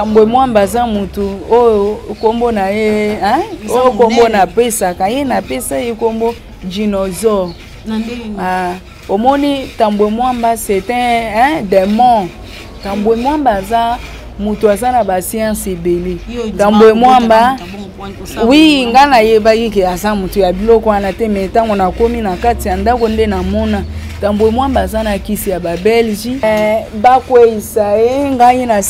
Tambwe mwamba za mutu o kombo na ye o kombo na pesa kaye na pesa ye kombo dinosaure. Omoni tambwe mwamba c'est un démon. Tambwe mwamba za mutu azana ba science belé. Tambwe mwamba oui ngana yeba yike asa mutu ya biloko ana te metango na komi na kati ya ndako nde na mona. Tambwe mwamba zana kisi ya ba Belgi bakwe isae ngai na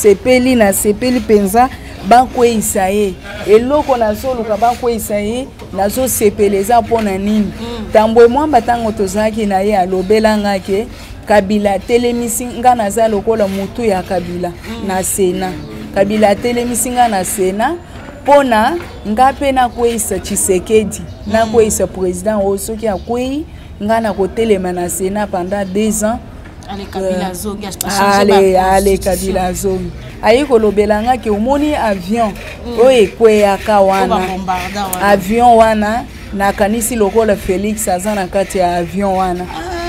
sepeli penza bakwe isae eloko na soluka bakwe isae nazo sepeleza pona nini tambwe mwamba tango tozaki na ye alobela ngake Kabila telemisi nga naza lokola mutu ya Kabila na Sena Kabila telemisi nga na Sena pona nga pe na kweisa Tshisekedi na kweisa président osoki akwei nga na kotelema na Sena pendant 2 ans. Allez Kabila zongi. Ayi kolobela nga ke omoni avion o ekweyaka wana. Avion wana na kanisi lokola Félix aza na kati ya avion wana.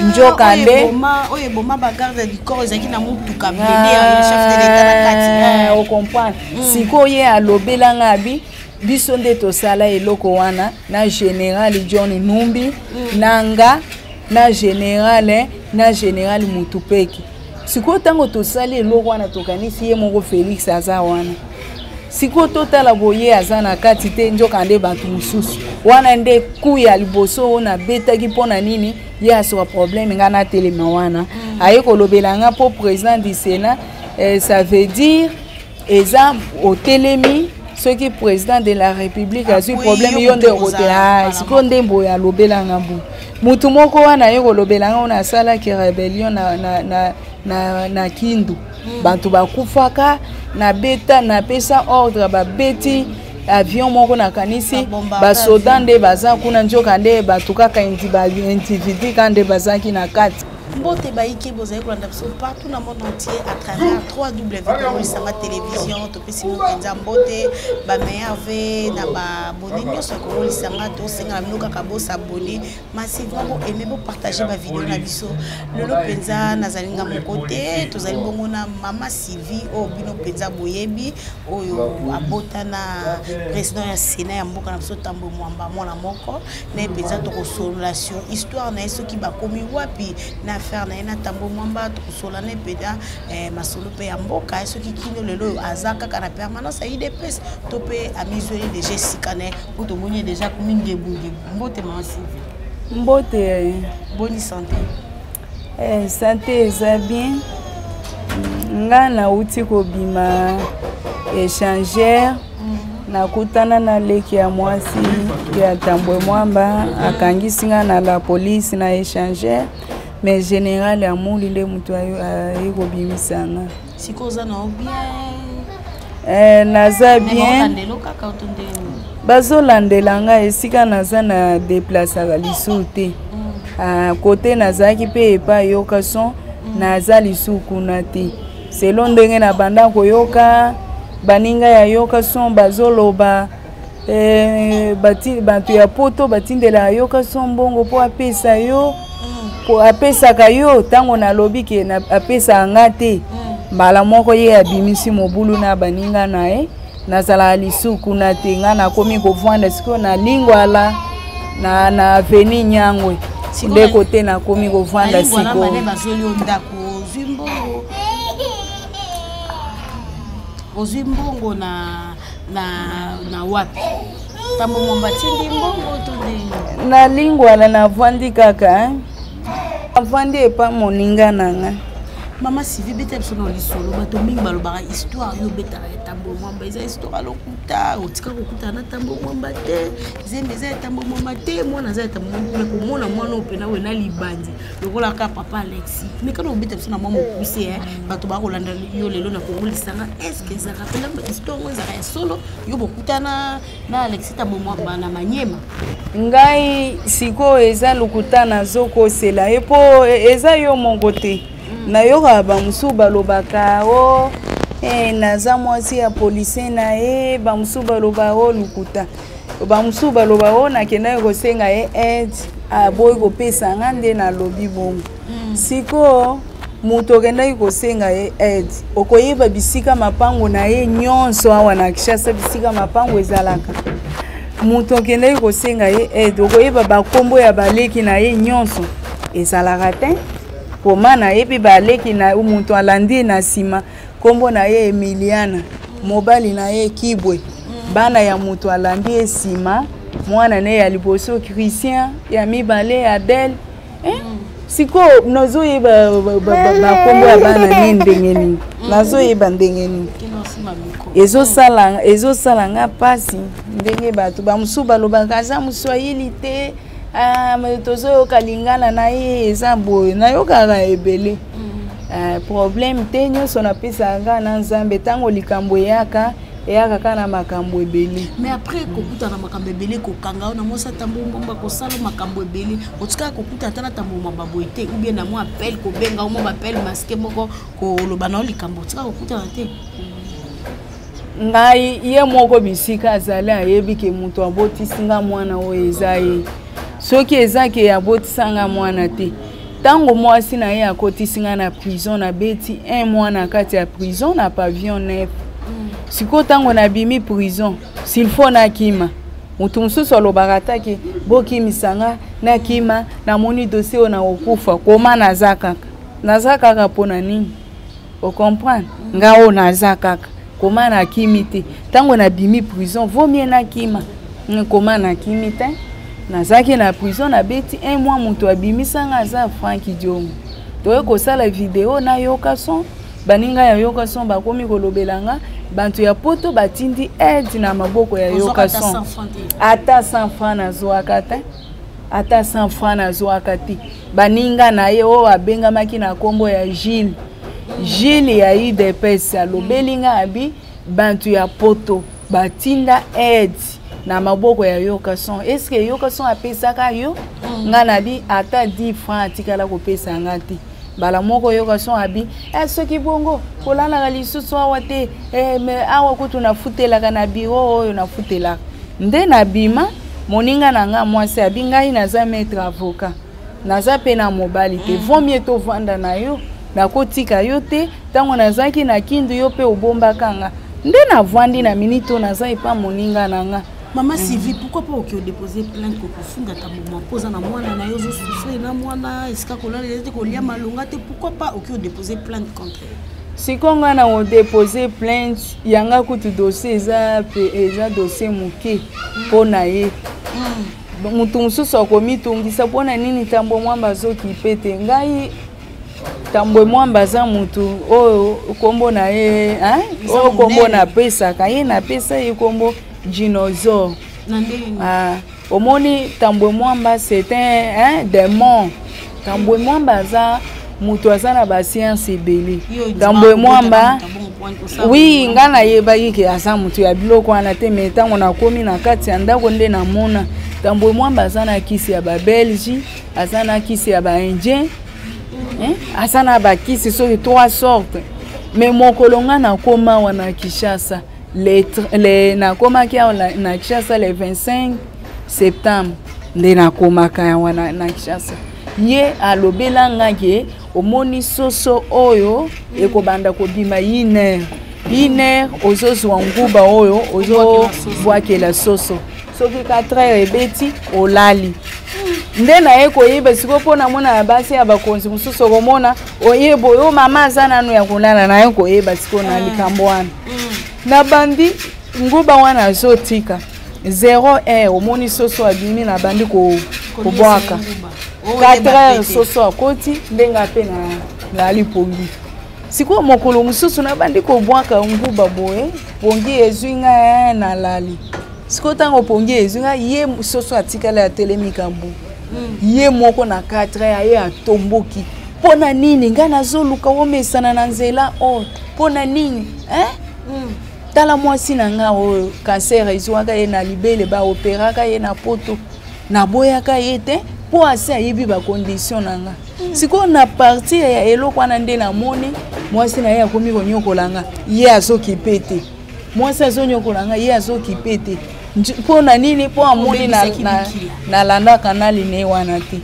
Njokande oye boma ba garde du corps ezaki na mutuka blende ya chef de l'état na kati. O comprendre. Siko ye alobela nga bi biso nde tosala eloko wana na général John Numbi nanga na général Mutupeki. Siko tango tosali eloko wana tokanisi ye moko Félix aza wana. Siko totala boye aza na kati te njokande bantu mususu. Wana nde kuya liboso na betaki pona nini ye asoka problème nga na telema wana. Aye kolobela nga po président du Sénat ça veut dire eza au telemi ce qui président de la République a eu problème yonde rotela siko ndembo ya lobela nga bu. Mutu moko wana ye kolobela nga ona sala ki rébellion na Kindu. Bantu bakufaka na beta na pesa ordre ba beti avion moko na kanisi ba soda nde baza kuna njoka nde batukaka individu kande bazaki na kati. Mbote baiki bozali kolanda biso partout na monde entier à travers www.lisanga télévision topesi mokenza mbote ba meilleur na ba abonné nyonso ko lisanga to senga bino kaka bo s'abonner massivement bo aimer bo partager ba vidéo na biso lelo penza nazalinga mokote tozali bongo na mama Sylvie o bino penza boyebi oyo abota na président ya Sénat ya mboka na biso Tambwe Mwamba mwana moko na penza to consolation histoire na eso ki bakomi wapi na faire na Tambwe Mwamba to solane peda masolo pe ya mboka eso ki kino lelo azaka kana permanence aide presse to pe amizoli de Jessica ne pour to monye déjà comme une débouille mbote massive mbote bonne santé santé ça bien nga na uti ko bima échangeur na kutana na leki ya mwasi ya Tambwe Mwamba akangisi nga na la police na échangeur mais général amuli nde mutu ayo ko bimisanga sikoza na bien naza bien bazolandela nga esika naza na déplacer lisu te côté nazaki pe epa yoka son naza lisu kuna te selon ndenge na banda koyoka baninga ya yoka son bazoloba bantu ya poto batindela yoka son bongo po apesa yo po apesa kayo tango na lobi ke na apesa ngate mbala moko ye abimisi mobulu na baninga nae nazala lisuku na tenga na komi kovanda siko na lingwala na aveni Nyangwe nde kote na komi kovanda siko ozimbongo na wapi Tambwe Mwamba tindi mbongo to de na lingwala na vandi kaka avandi epa moninga nanga Mama Sylvie beta bisono lisolo bato mingi balobaka histoire yo beta ya Tambwe Mwamba eza histoire lokuta otika kokuta na Tambwe Mwamba te zembe za Tambwe Mwamba te mwana za Tambwe Mwamba ko mona mwana opena we na libandi lokola ka papa Alexis mais kana obeta bisono mama okuse bato ba kolanda yo lelo na kongolisanga est-ce que ça rappelle une histoire za ya solo yo bokuta na Alexis Tambwe Mwamba na Manyema ngai siko eza lokuta na zoko sela epo eza yo mongote na yoka ba musu balobaka o naza mwasi ya police na ba musu baloba o lukuta ba musu baloba o na kena ko senga aide aboy ko pesa ngande na lobi bongo siko muto kenda kosenga ye aide okoyeba bisika mapango na ye nyonso awa na Kinshasa bisika mapango ezalaka muto kenda kosenga ye aide okoyeba bakombo ya baleki na ye nyonso ezalaka te poma na ye pe baleki na muto alandi na sima kombo na ye Emiliana mobali na ye Kibwe bana ya muto alandi esima mwana ne ya liboso Christian ya mibale Adele siko nozo yeba kombo ya bana ni ndengeni nazo yeba ndengeni ezo salanga pasi ndenge batu ba musuba lobaka za muswahili te tozo kalingana na ye eza boye na yoka ebele problème te nyonso na pesa nga na Nzambe tango likambo yaka eyaka kana makambo ebele. Mais après kokuta na makambo ebele kokanga na mosa tambo mbomba kosala makambo ebele otika kokuta tala tambo mababo ite ou bien na mo appel ko benga mo appel masque moko ko lobana likambo otika kokuta na te ngai ye moko bisika azali ayebi ke muto abotisinga mwana oyo eza ye soki ezake yabotisanga mwana te tango mwasi na ye akotisinga na prison na beti un mois na kati ya prison na pavillon neuf siko tango na bimi prison s'il faut na kima mutu mususu alobaka take bokimisanga na kima na moni dossier na okufa koma naza kaka pona nini o comprendre ngao naza kaka koma na kimi te tango na bimi prison vaut mieux na kima koma na kimi te nazaki na prison na beti un mois mutu abimisanga za Franki Diongo toye kosala video na yoka son baninga ya yoka son bakomi kolobelanga bantu ya poto batindi aide na maboko ya yoka son ata 100 francs na zoaka te ata 100 francs na zoaka te baninga na ye o abenga maki na kombo ya Gilles ya IDPS alobelinga abi bantu ya poto batinda aide na maboko ya yoka son est-ce que yoka son apesaka yo nga na bi ata 10 francs atikala kopesa ngati bala moko yoka son abi soki bongo kolala lisusu awa te me awa kutu na futela na biro oyo na futela nde na bima moninga na nga mwasi abi ngai naza maître avocat naza pe na mobali te vaut mieux to vanda na yo na kotika yo te tango nazaki na kindu yo pe obomba kanga nde na vandi na minito naza epa moninga na nga. Maman Sylvie, pourquoi pas au déposer plainte pour funga ta maman pose na mwana na yo zo souffrir na mwana eska kolala lete ko lia malonga te pourquoi pas au déposer plainte contre si konga na o déposer plainte yanga kutu dossier eza dossier muke pona ye mutu mususu akomitungisa pona nini tambo mwamba zo kipete ngai tambo mwamba za mutu oyo kombo na ye o kombo na pesa kaye na pesa ye kombo dinosaure omoni tambwe mwamba c'est un démon tambwe mwamba za mutu aza na ba science ebele tambwe mwamba oui ngana yeba yike aza mutu ya biloko wana te me tango na komi na kati ya ndako nde na mona tambwe mwamba aza na kisi ya ba Belge aza na kisi ya ba Indien aza na ba kisi soki 3 sortes mais mokolonga na koma wana Kinshasa na komaki na Kinshasa le 25 septembre nde na komaka wana na Kinshasa ye alobela ngake omoni soso oyo ekobanda kobima iner ozozwa nguba oyo ozo bwakela soso soki 4 heures ebeti olali nde na ye koyeba siko pona mona basi ya bakonzi mususu komona oyebo yo mama aza nanu ya kolala na ye koyeba siko na likambo wana na bandi nguba wana azotika 0 heure omoni soso abimi na bandi kobwaka 4 heures soso akoti ndenga pe na lipongi siko mokolo mususu na bandi kobwaka nguba boye pongi ezwinga na lali siko tango pongi ezwinga ye soso atikala ya telemikambu ye moko na 4 heures ye atomboki pona nini nga nazoluka omesana na nzela o pona nini tala mwasi na nga oyo cancer ezwaka ye na libele ba operaka ye na poto na boyaka ye te po ase ayebi ba condition na nga siko na partie ya eloko wana nde na moni mwasi na ye akomi konyokola nga ye azokipe te mwasi azonyokola nga ye azokipe te mpo na nini po amoni na landa kanali ne wana te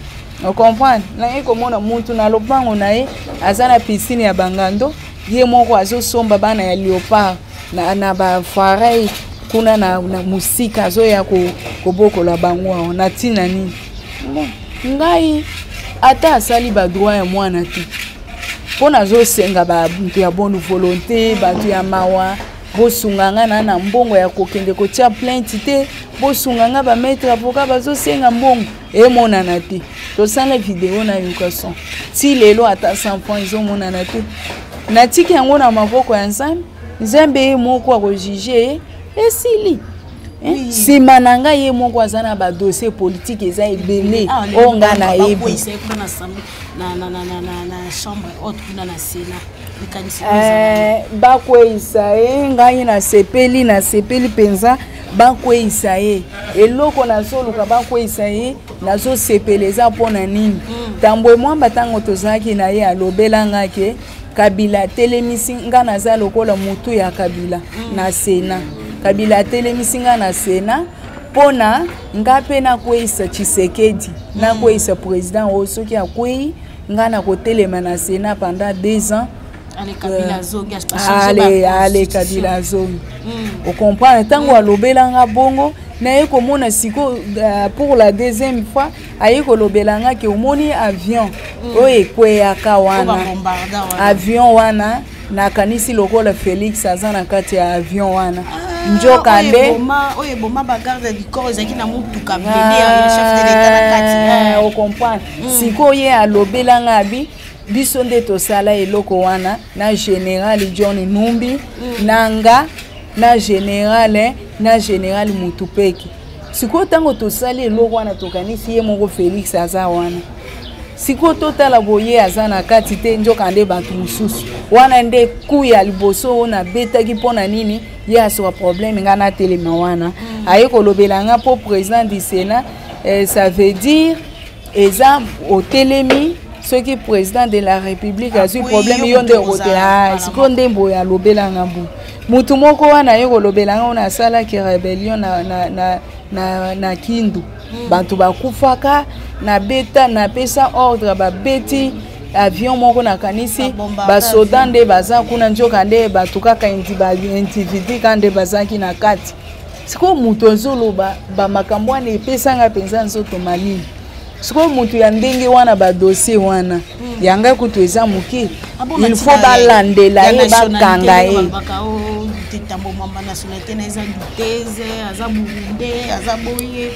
On comprend na ye komona muntu na lopango na ye azana piscine ya bangando ye moko azo somba bana ya léopard na ba foire kuna na musika azo ya kobokola bango na tina nini ngai ata asali ba droit ya mwana te pona zo senga ba mtu ya bonne volonté batu ya mawa bosunganga na mbongo ya kokende ko tia plainte te bosunganga ba maître avocat bazo senga mbongo e monana te to sala vidéo na education ti lelo ata 100 francs zo monana te na tiki yango na maboko ya nzambe moko a juger esili sima nanga ye moko azana ba dossier politique eza ebele onga na yebi na chambre haute kuna na Sénat bakweisa ye ngai na sepeli penza bakweisa ye eloko na soluka bakweisa ye nazo sepeleza pona nini tambwe mwamba tango tozaki na ye alobelanga ke Kabila telemisi nga naza lokola mutu ya Kabila na Sénat Kabila telemisi nga na Sénat pona nga pe na kweisa Tshisekedi na kweisa président osoki akwei nga na kotelema na Sénat pendant 2 ans. Allez, Kabila Zongi. On comprend, tango alobelanga bongo, na yeko mona siko pour la 2e fois, ayeko lobelanga ke omoni avion, oye kwe yaka wana, avion wana, na kanisi lokola Félix azana kati ya avion wana. Njokande oye boma ba garde du corps ezaki na mutuka blende ya chef de l'état na kati. On comprend. Siko ye alobelanga bi biso nde tosala eloko wana na général John Numbi nanga na général Mutupeki siko tango tosali eloko wana tokanisi ye moko Félix aza wana siko totala boye aza na kati te njokande bantu mususu wana nde kuya liboso na betaki pona nini ye asoka problème nga na telema wana aye kolobelanga po président du Sénat ça veut dire eza au telemi ce qui président de la République a eu problème yonde rotela siko ndembo ya lobelanga mbu mutu moko wana ye kolobelanga ona sala ki rébellion na Kindu bantu bakufaka na beta na pesa ordre ba beti avion moko na kanisi ba soda nde baza kuna njoka nde batukaka individu kande bazaki na kati siko mutu nzolo ba makambo wana epesanga penza nzoto malini siko mutu ya ndenge wana ba dossier wana yanga kutu eza muki il faut balandela ye bakanga ye tambo mamba nationalité na eza duteze aza burunde aza boye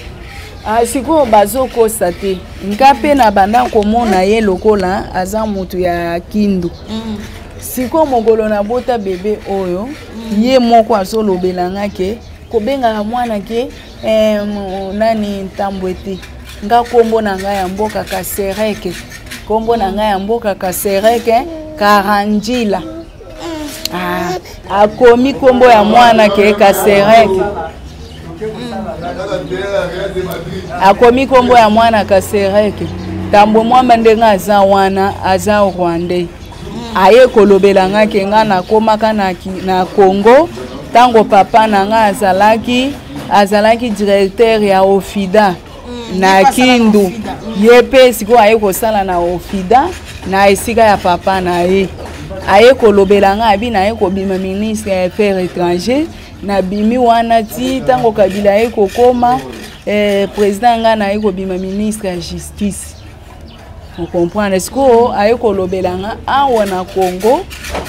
siko bazokosa te nga pe na banda komona ye lokola aza mutu ya Kindu siko mokolo na bota bebe oyo ye moko azolobelanga ke kobenga mwana ke nani ntambwe te nga kombo na nga ya mboka Kasereke kombo na nga ya mboka Kasereke Karanjila akomi kombo ya mwana ke Kasereke akomi kombo ya mwana Kasereke tambo mwamba ndenga aza wana aza Rwandais aye kolobelanga ke nga nakomaka na Congo tango papa na nga azalaki directeur ya Ofida na Kindu yepe siko aye kosala na Ofida na esika ya papa na ye aye kolobelanga abi na ye kobima ministre ya affaires étrangères na bimi wana ti tango Kabila ye kokoma président nga na ye kobima ministre ya justice. On comprend siko aye kolobelanga awa na Congo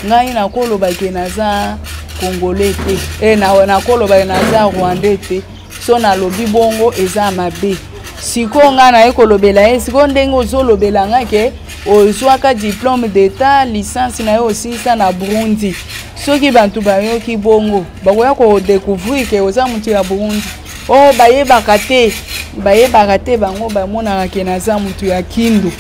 ngai na koloba ke naza congolais te na koloba naza rwandais te so na lobi bongo eza mabe siko nga na ye kolobela ye siko ndenge ozolobelanga ke ozwaka diplôme d'état licence na ye aussi sa na Burundi soki bantu bayoki bongo bakoya ko découvrir ke oza mutu ya Burundi bayebaka te bango bamonaka ke naza mutu ya Kindu.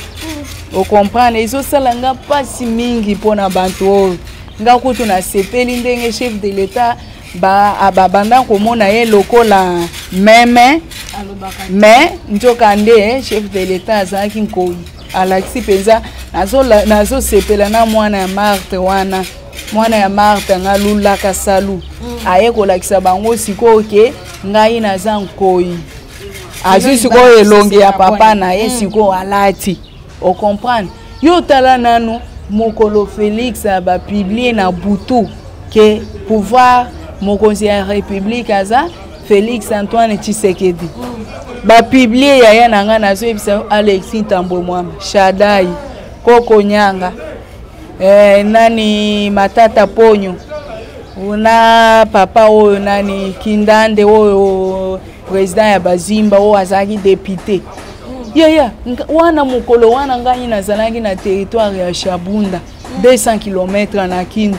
O comprendre ezosala nga pasi mingi pona bantu oyo nga kutu na sepeli ndenge chef de l'état ababanda komona ye lokola mais njoka nde chef de l'état azalaki nkoi alakisi penza nazo sepela na mwana ya Marthe wana mwana ya Marthe nga lulaka salu aye kolakisa bango sikoyo ke ngai naza nkoi azwi sikoyo elongi ya papa na ye sikoyo alati o comprendre yo tala nanu mokolo Félix ba publier na butu que pouvoir mokonzi ya république aza Félix Antoine Tshisekedi ba publier yaya nanga nazo ebisa Alexis Tambwe Mwamba Shadai Koko Nyanga nani Matata Ponyo una papa oyo nani Kindande oyo président ya Bazimba oyo azaki député wana mukolo wana ngani nazalaki na territoire ya Shabunda 200 km na Kindu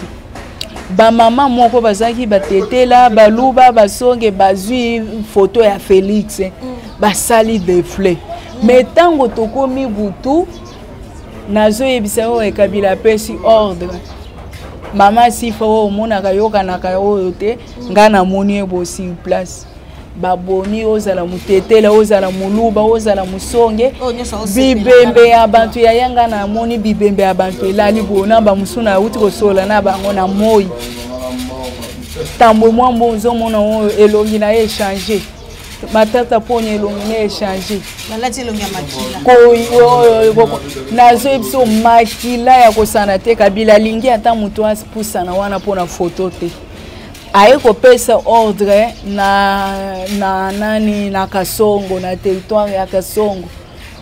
ba mama moko bazaki batetela baluba basonge bazwi photo ya Félix basali defle mais tango tokomi butu nazo yebisa o Kabila pesi ordre mama sifa o mona kayoka na kayo te ngana moni ebo sur place baboni ozala mutetela ozala muluba ozala musonge bibembe ya bantu ya yanga na moni bibembe ya bantu elali bona ba musuna uti kosola na bango na moi Tambwe Mwamba nzomona o elongi na échanger Matata Ponyo elongi na échanger balati elongi ya makila nazo ebiso makila ya kosana te Kabila lingi ata mutu apusana wana pona photo te aye kopesa ordre na nani na Kasongo na territoire ya Kasongo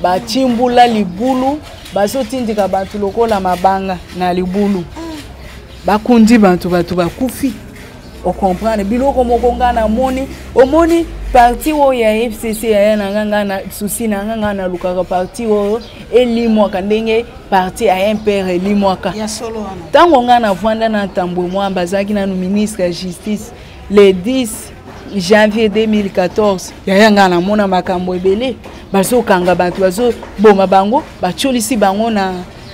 bachimbula libulu bazotindika bantu lokola mabanga na libulu bakundi bantu bakufi o comprendre biloko moko ngana moni omoni parti o ya FCC ya nanga na souci nanga na lukaka parti o elimwa kandenge parti ya MPR elimwa ka ya solo wana tango ngana vanda na Tambwe Mwamba zaki na ministre ya justice le 10 janvier 2014 ya ngana mona makambo ebele bazo kanga bantu bazo boma bango bacholisi bango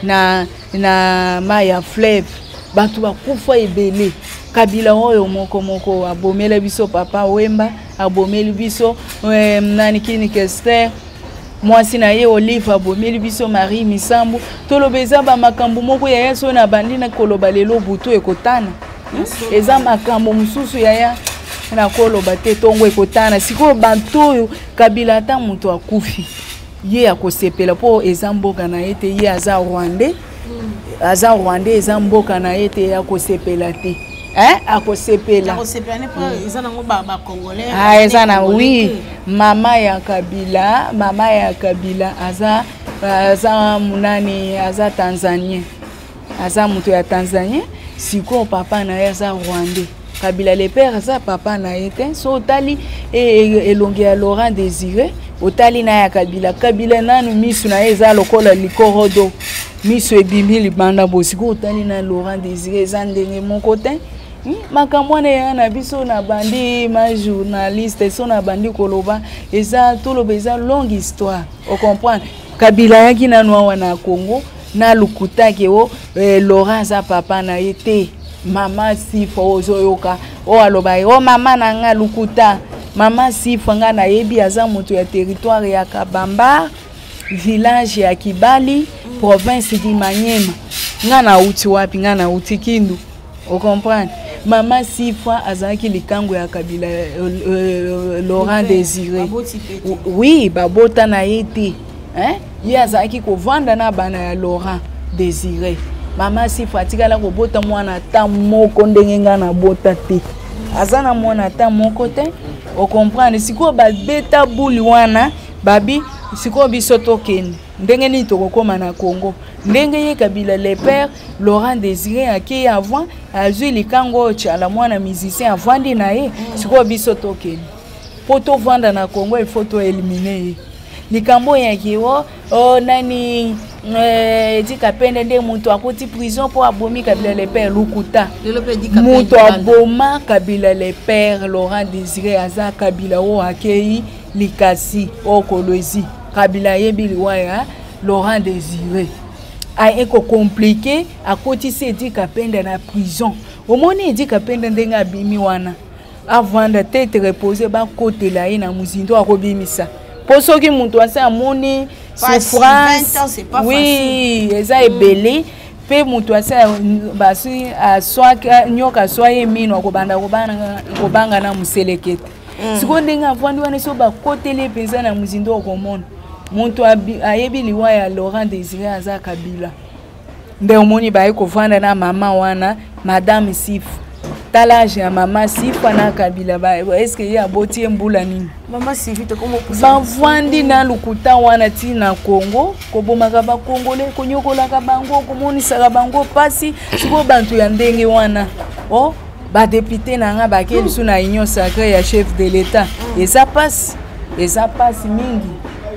na maya fleuve bantu bakufa ebele Kabila oyo moko abomela biso papa Wemba abomeli biso nani kini Kester mwasi na ye Olive abomeli biso Marie Misambu tolobeza ba makambo moko ya yaso na bandi na koloba lelo butu ekotana eza makambo mususu ya na koloba te tongo ekotana siko bantu Kabila ata mutu akufi ye akosepela po eza mboka na ete ye aza Rwandais eza mboka na ete akosepela te akosepela ne pa eza nango ba congolais eza na oui mama ya Kabila aza munani aza Tanzanien aza mutu ya Tanzanien siko papa na ye aza Rwandais Kabila le père aza papa na ye te so otali elongi ya Laurent Désiré otali na ya Kabila nanu misu na ye eza lokola likorodo misu ebimi libanda bosiko otali na Laurent Désiré eza ndenge moko te makambo na na biso na bandi ma journaliste so na bandi koloba eza toloba eza longue histoire o comprendre Kabila yaki na noa na Congo na lukutaki o Laurent za papa na ete mama sifa ozoyoka o aloba o mama na nga lukuta mama sifa nga na yebi aza moto ya territoire ya Kabamba village ya Kibali province di Maniema nga na uti wapi nga na uti Kindu o comprendre mama sifa azaki likango ya Kabila Laurent Désiré oui babota na yete ye azaki kovanda na bana ya Laurent Désiré mama sifa atikala kobota mwana ta moko ndenge nga na bota te azana mwana ta moko te o comprendre siko babeta buli wana babi siko biso tokende ndenge ni tokokoma na Congo ndenge ye Kabila le père Laurent Désiré aki avant azui likango chala mwana musicien avandi na ye siko biso tokende poto vanda na Congo il faut to éliminer likambo yaki o nani etika pende nde mutu akoti prison po abomi Kabila le père lukuta mutu aboma Kabila le père Laurent Désiré aza Kabila o akei likasi o kolwezi Kabila yebi liwaya Laurent Désiré a eko compliqué akoti se etika pende na prison omoni etika pende ndenga abimi wana avant de tête reposer ba côté la ye na muzindo akobimisa po soki mutu asa amoni souffrance oui eza ebele pe mutu asa basi aswaka nyoka swaye mino akobanda kobanga na muselekete siko ndenge avandi wana so bakoteli penza na muzindo okomona muntu ayebi liwa ya Laurent Désiré aza Kabila nde omoni baye kovanda na mama wana madame Sifu talage ya mama Sifu na Kabila ba est-ce que ya botie mbula nini mama Sifu te komo bavandi na lukuta wana ti na Congo kobomaka ba Congolais konyokolaka bango komonisaka bango pasi siko bantu ya ndenge wana oh ba député nanga bakeli suna union sacrée ya chef de l'État et ça passe mingi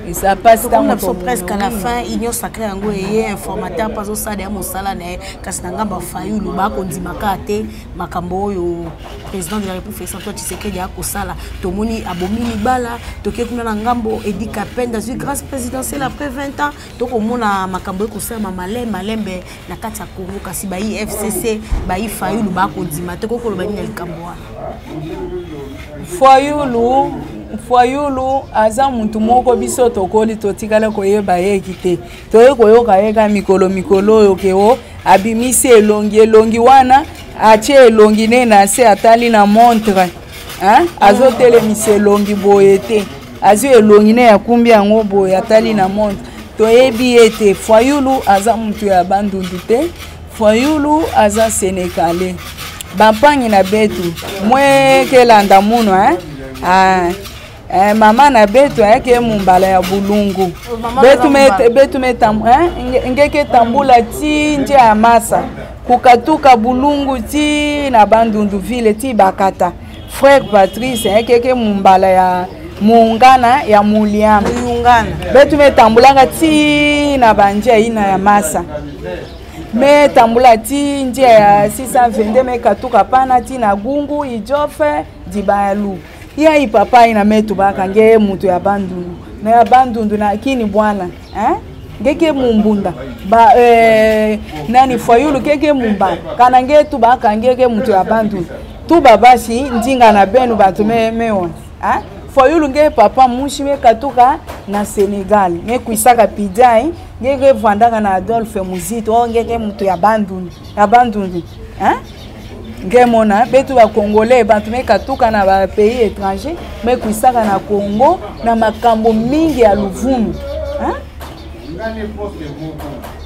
et ça passe dans presque à la fin union sacrée yango eye informateur pas au ça de mosala na kasi nanga ba fayulu ba kondimaka te makambo oyo président de la République Antoine Tshisekedi ya kosala tomoni abomini bala toke kuna na ngambo Edika Penda dans une grâce présidentielle après 20 ans toko mona makambo ekosala malembe na kati ya Congo kasi ba FCC ba fayulu ba kondima te kokolo ba ni likambo Fayulu aza muntu moko biso tokoli totikala koyeba yeki te toye koyoka yeka mikolo yokeo abimisi elongi wana ache elongi ne na se atali na montre azo telemisa elongi boye te azo elongi ne ya kumbi yango boye atali na montre toyebi ete Fayulu aza muntu ya bandundu te Fayulu aza Sénégalais bapangi na betu mwe kelanda muno mama na betu yake mumbala ya bulungu betu ngeke tambula ti nje ya masa kukatuka bulungu ti na bandundu ville ti bakata frère Patrice yake mumbala ya muungana ya muliama betu tambulanga ti na banje ina ya masa me tambula ti nje ya 622 me katuka pana ti na gungu ijofe dibalu ya ipapa ina metu bakange mutu ya bandundu na kini bwana ngeke mumbunda ba nani Fayulu keke mumba kana ngetu bakangeke mutu ya bandundu tu babasi ndinga na benu batu mewa Fayulu nge papa mushi me katuka na Senegal nge kuisaka pidai ngeke vandaka na Adolphe Muzito ngeke mutu ya bandundu ngemona betu ba Congolais bantu me katuka na ba pays étranger me kuisaka na Congo na makambo mingi ya luvunu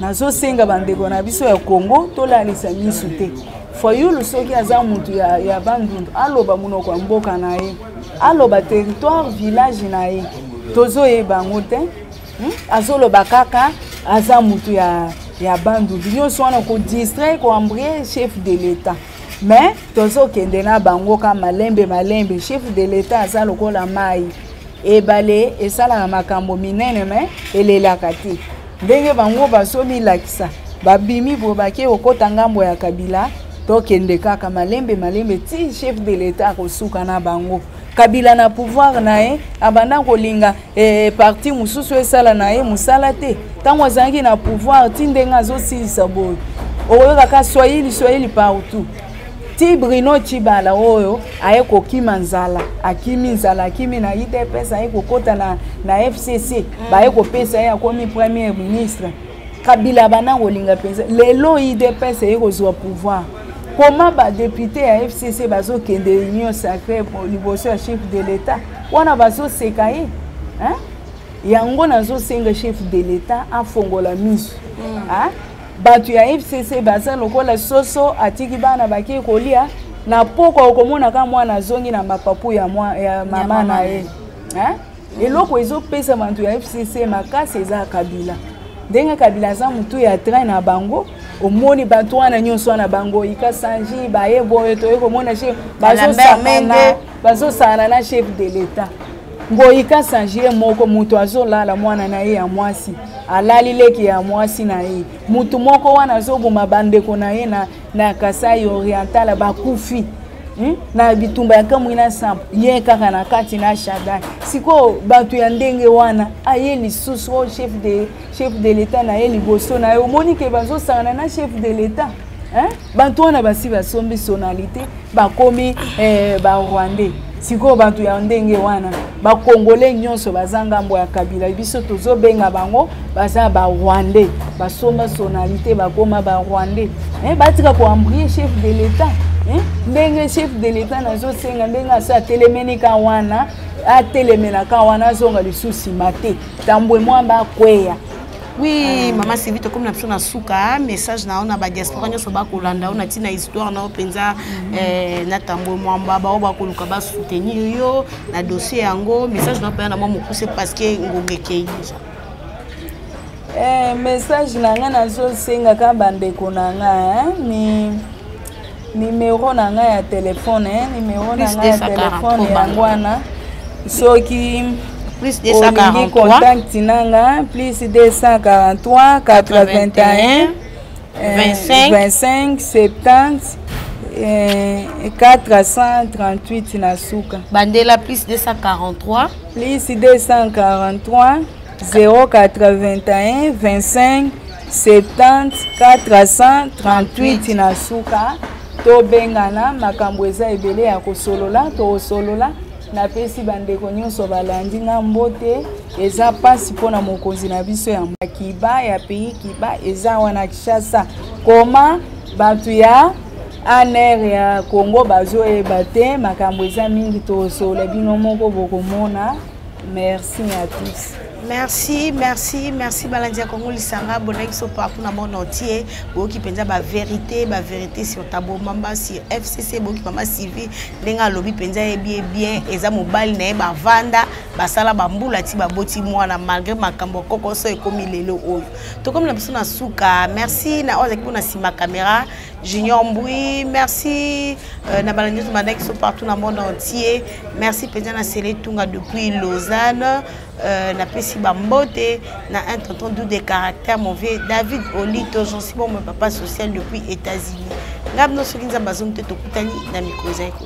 nazo senga bandeko na biso ya Congo tolalisa misu te Fayulu soki aza mutu ya bandundu aloba munoko ya mboka na ye aloba territoire village na ye tozo yeba ngo te azoloba kaka aza mutu ya bandundu nyonso wana ko distrait ko embrouiller chef de l'État mais tozo kende na bango ka malembe chef de l'État aza lokola mai ebale esala na makambo minene me elelaka te ndenge bango basomi lakisa babimi bo bake okota ngambo ya Kabila tokende kaka malembe ti chef de l'État kosuka na bango Kabila na pouvoir na ye abanda kolinga parti mususu esala na ye musala te tango azangi na pouvoir ti ndenga azosilisa boye oyoka ka Swahili partout ti Bruno Tshibala oyo aye kokima nzala akimi na UDPS aye kokota na FCC baye kopesa ye akomi premier ministre Kabila bana kolinga penza lelo UDPS aye kozwa pouvoir comment ba député ya FCC bazo kende union sacrée pour liboso ya chef de l'État wana bazo sekaye yango nazo senga chef de l'État afongola misu batu ya FCC baza lokola soso atiki bana baki kolia na poko okomona ka mwana zongi na mapapu ya mama na ye eloko ezo pesa bantu ya FCC makasi eza Kabila ndenge Kabila za mutu ya train na bango omoni bantu wana nyonso na bango ikasanji baye boye to ekomona chef bazo sana na chef de l'État ngo ikasanji moko mutu azolala mwana na ye ya mwasi alali leki ya mwasi na ye mutu moko wana zobuma bandeko na ye na Kasai Oriental bakufi na bitumba ya kamwina samp ye kaka na kati na Shaddai siko bantu ya ndenge wana aye lisusu chef de l'État na ye liboso na ye omoni ke bazo sana na chef de l'État bantu wana basi basombi sonalité bakomi ba Rwandais siko bantu ya ndenge wana ba Congolais nyonso bazangambo ya Kabila biso tozo benga bango baza ba Rwandais basomba sonalité bakoma ba Rwandais batika ko embrouiller chef de l'État ndenge chef de l'état nazosenga ndenge asa telemeni ka wana atelemela ka wana zonga lisusi mate tambwe mwamba kweya. Oui, maman Sylvie, comme la personne a souka, message na on a ba diaspora nyo so ba kolanda on a tina histoire na openza na tambo mwamba ba oba koluka ba soutenir yo na dossier yango message na pa na mo pousser parce que ngongeke déjà. Message na nga nazosenga ka bandeko na nga ni numéro na nga ya téléphone numéro na nga ya téléphone yango wana soki plus 243 contact nanga plus 243 81 25 70 438 na suka bandela plus 243 plus 243 081 25 70 438 na suka to bengana makambo eza ebele ya kosolola to solola na pesi bandeko nyonso balandi nga mbote eza pasi mpona mokonzi na biso ya Kiba ya pays Kiba eza wana Kinshasa koma bato ya ANR ya Congo bazoyeba te makambo eza mingi tosola bino moko bokomona. Merci à tous. Merci, merci, merci Balandia Congo Lisanga, bonne so partout dans le monde entier. Bo qui penza ba vérité sur Tabo Mamba sur FCC bo qui mama Sylvie lenga lobby penza bien eza mobile na ba vanda ba sala ba mbula ti ba boti mwana malgré makambo koko so ekomi lelo oyo. To comme la personne souka, merci na oza ki na sima caméra Junior Mboui, merci na Balandia so partout dans le monde entier. Merci penza na Sele Tunga depuis Lausanne. Na pesi bambote na un tonton doux de caractère mon vieux David Olito j'en suis bon mon papa social depuis États-Unis ngam no soki nzamba zomte tokutani na micro zeko.